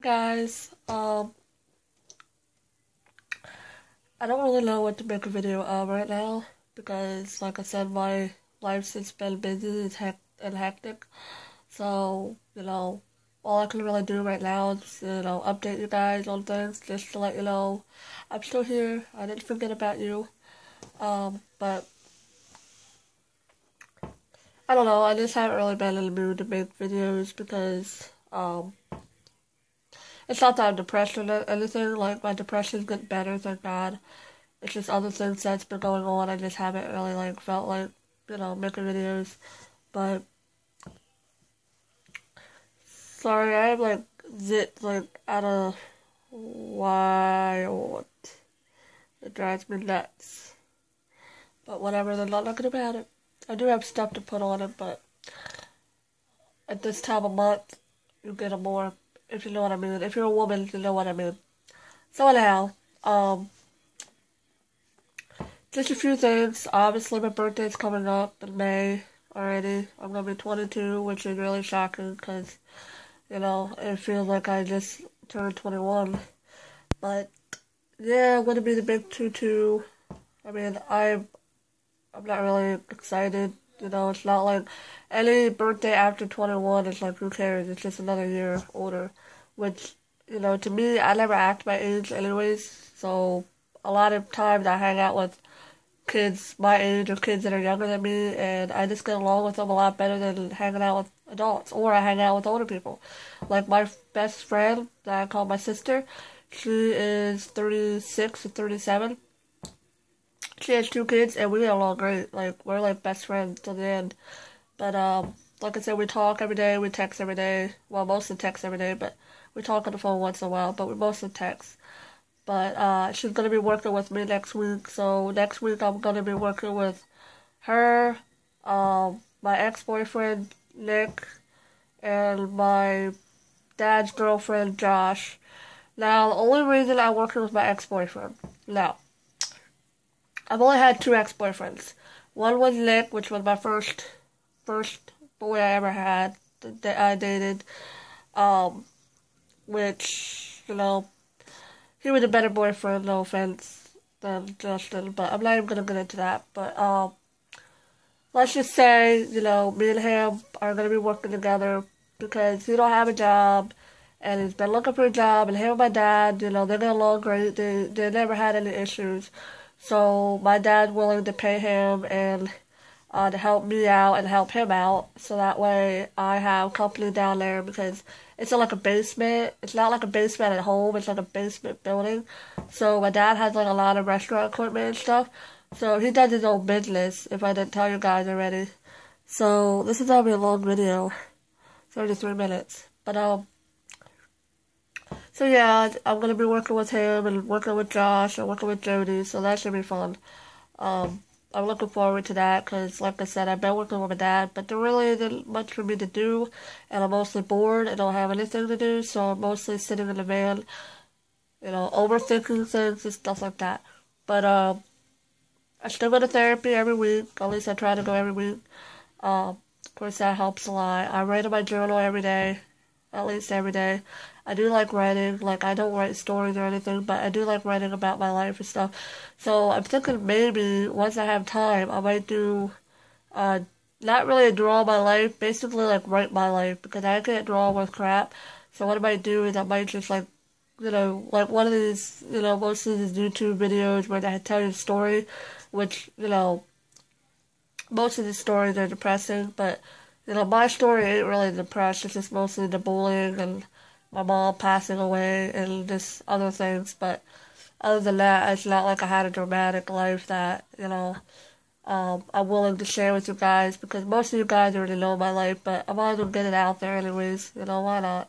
Guys, I don't really know what to make a video of right now because, like I said, my life's just been busy and hectic. So, all I can really do right now is, update you guys on things just to let you know I'm still here. I didn't forget about you. But I don't know. I just haven't really been in the mood to make videos because, it's not that I'm depressed or anything. Like, my depression's getting better, thank God. It's just other things that's been going on. I just haven't really felt like making videos. But sorry, I'm zit out of wild. It drives me nuts. But whatever, there's nothing about it. I do have stuff to put on it, but at this time of month, you get a more, if you know what I mean. If you're a woman, you know what I mean. So anyhow, just a few things. Obviously, my birthday's coming up in May already. I'm gonna be 22, which is really shocking because, it feels like I just turned 21. But yeah, I'm gonna be the big 22. I mean, I'm not really excited. It's not like any birthday after 21 is like, who cares? It's just another year older. Which, to me, I never act my age anyways. So a lot of times I hang out with kids my age or kids that are younger than me, and I just get along with them a lot better than hanging out with adults, or I hang out with older people. Like my best friend that I call my sister, she is 36 or 37. She has two kids, and we get along great. Like, we're like best friends till the end. But like I said, we talk every day, we text every day. Well, mostly text every day, but we talk on the phone once in a while. But we mostly text. But she's gonna be working with me next week. So next week I'm gonna be working with her, my ex-boyfriend Nick, and my dad's girlfriend Josh. Now the only reason I'm working with my ex-boyfriend. Now, I've only had two ex-boyfriends. One was Nick, which was my first boy I ever had that I dated. Um, which he was a better boyfriend, no offense, than Justin, but I'm not even gonna get into that. But let's just say, me and him are gonna be working together because he don't have a job and he's been looking for a job, and him and my dad, they get along great. They never had any issues. So my dad's willing to pay him and to help me out and help him out, so that way I have company down there because it's in like a basement. It's not like a basement at home. It's like a basement building. So my dad has like a lot of restaurant equipment and stuff. So he does his own business. If I didn't tell you guys already. So this is gonna be a long video. It's only 3 minutes. But so yeah, I'm gonna be working with him and working with Josh and working with Jody. So that should be fun. I'm looking forward to that because, like I said, I've been working with my dad, but there really isn't much for me to do, and I'm mostly bored and don't have anything to do, so I'm mostly sitting in the van, overthinking things and stuff like that. But I still go to therapy every week. At least I try to go every week. Of course, that helps a lot. I write in my journal every day, at least every day. I do like writing. Like, I don't write stories or anything, but I do like writing about my life and stuff. So I'm thinking maybe once I have time, I might do, uh, not really draw my life, basically like write my life, because I can't draw with crap. So what I might do is I might just like one of these, most of these YouTube videos where they tell you a story, which, most of the stories are depressing, but, my story ain't really depressed. It's just mostly the bullying and my mom passing away and just other things. But other than that, it's not like I had a dramatic life that, I'm willing to share with you guys because most of you guys already know my life, but I might as well get it out there anyways. Why not?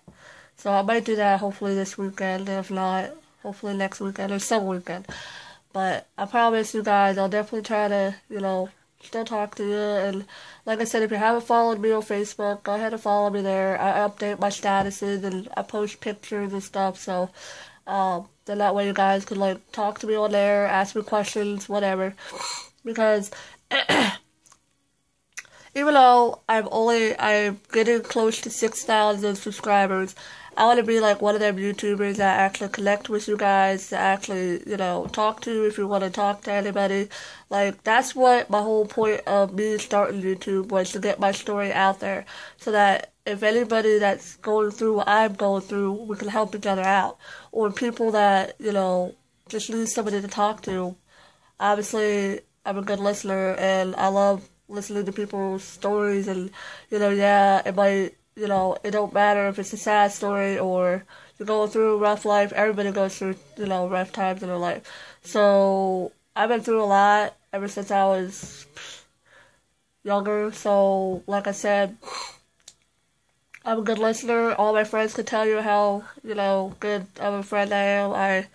So I might do that hopefully this weekend, and if not, hopefully next weekend or some weekend. But I promise you guys, I'll definitely try to, still talk to you. And like I said, if you haven't followed me on Facebook, go ahead and follow me there. I update my statuses and I post pictures and stuff. So then that way you guys can talk to me on there, ask me questions, whatever. Because even though I'm getting close to 6,000 subscribers, I want to be like one of them YouTubers that actually connect with you guys, to actually, talk to if you want to talk to anybody. Like, that's what my whole point of me starting YouTube was, to get my story out there so that if anybody that's going through what I'm going through, we can help each other out. Or people that, just need somebody to talk to. Obviously, I'm a good listener and I love listening to people's stories and, yeah, it might, it don't matter if it's a sad story or you're going through a rough life. Everybody goes through, rough times in their life. So, I've been through a lot ever since I was younger. So, like I said, I'm a good listener. All my friends can tell you how, good of a friend I am.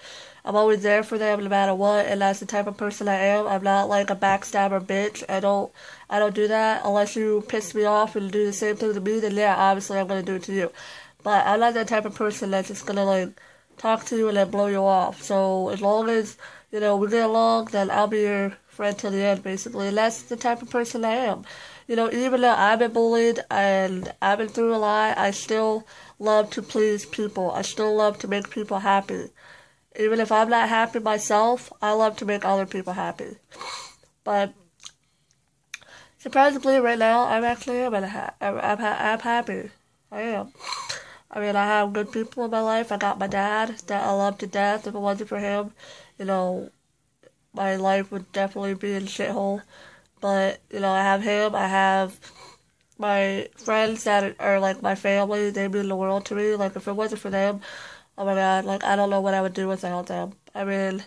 I'm always there for them no matter what, and that's the type of person I am. I'm not like a backstabber bitch. I don't do that unless you piss me off and do the same thing to me. Then yeah, obviously I'm gonna do it to you. But I'm not that type of person that's just gonna like talk to you and then blow you off. So as long as we get along, then I'll be your friend till the end, basically. And that's the type of person I am. Even though I've been bullied and I've been through a lot, I still love to please people. I still love to make people happy. Even if I'm not happy myself, I love to make other people happy. But surprisingly, right now, I'm actually I'm happy. I am. I mean, I have good people in my life. I got my dad that I love to death. If it wasn't for him, you know, my life would definitely be in a shithole. But, I have him. I have my friends that are like my family. They mean the world to me. Like, if it wasn't for them, oh my god, like, I don't know what I would do without them. I mean,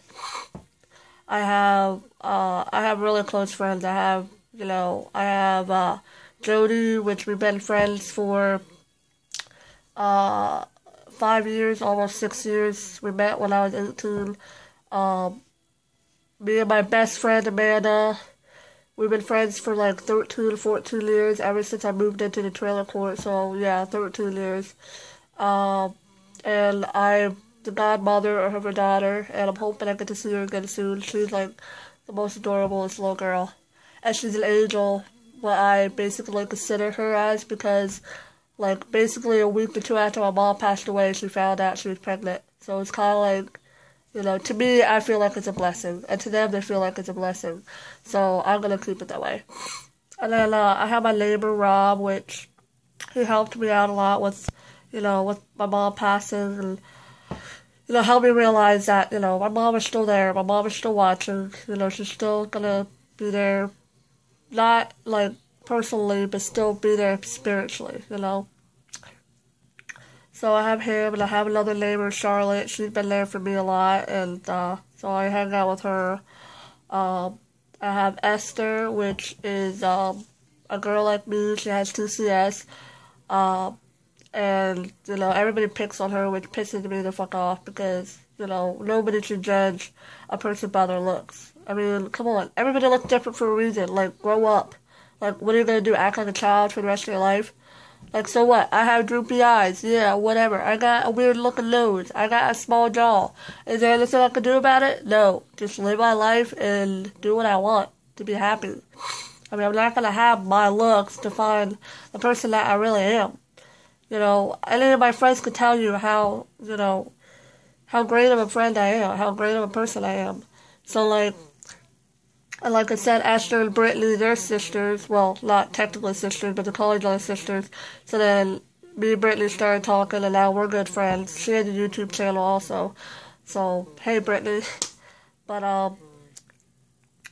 I have really close friends. I have Jody, which we've been friends for, uh, 5 years, almost 6 years. We met when I was 18. Um, Me and my best friend, Amanda, we've been friends for like 13, 14 years, ever since I moved into the trailer court. So, yeah, 13 years. Um, and I'm the godmother of her daughter, and I'm hoping I get to see her again soon. She's like the most adorable little girl. And she's an angel, what I basically consider her as, because, like, basically a week or two after my mom passed away, she found out she was pregnant. So it's kind of like, to me, I feel like it's a blessing. And to them, they feel like it's a blessing. So I'm going to keep it that way. And then I have my neighbor, Rob, which he helped me out a lot with my mom passing and, helped me realize that, my mom is still there. My mom is still watching. She's still going to be there. Not, like, personally, but still be there spiritually. So I have him, and I have another neighbor, Charlotte. She's been there for me a lot, and so I hang out with her. Um, I have Esther, which is a girl like me. She has TCS, um, and everybody picks on her, which pisses me the fuck off because nobody should judge a person by their looks. I mean, come on, everybody looks different for a reason. Like, grow up. Like, what are you gonna do? Act like a child for the rest of your life? Like, so what? I have droopy eyes. Yeah, whatever. I got a weird looking nose. I got a small jaw. Is there anything I can do about it? No. Just live my life and do what I want to be happy. I mean, I'm not going to have my looks define the person that I really am. Any of my friends could tell you how great of a friend I am, how great of a person I am. So, like I said, Esther and Brittany, they're sisters. Well, not technically sisters, but they call each other sisters. So then me and Brittany started talking, and now we're good friends. She has a YouTube channel also. So, hey, Brittany. But,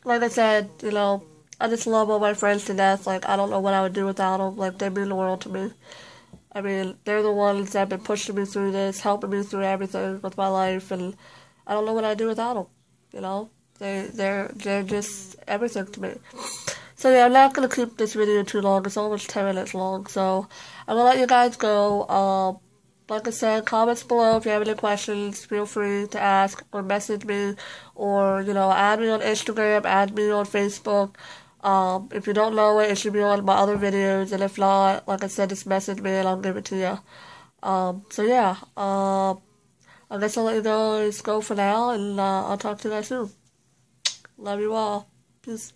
like I said, I just love all my friends to death. Like, I don't know what I would do without them. Like, they mean the world to me. I mean, they're the ones that have been pushing me through this, helping me through everything with my life, and I don't know what I'd do without them. They're just everything to me. So yeah, I'm not gonna keep this video too long. It's almost 10 minutes long, so I'm gonna let you guys go. Like I said, comments below if you have any questions. Feel free to ask or message me, or add me on Instagram, add me on Facebook. If you don't know it, it should be on my other videos, and if not, like I said, just message me and I'll give it to you. So yeah, I guess I'll let you guys go for now, and I'll talk to you guys soon. Love you all. Peace.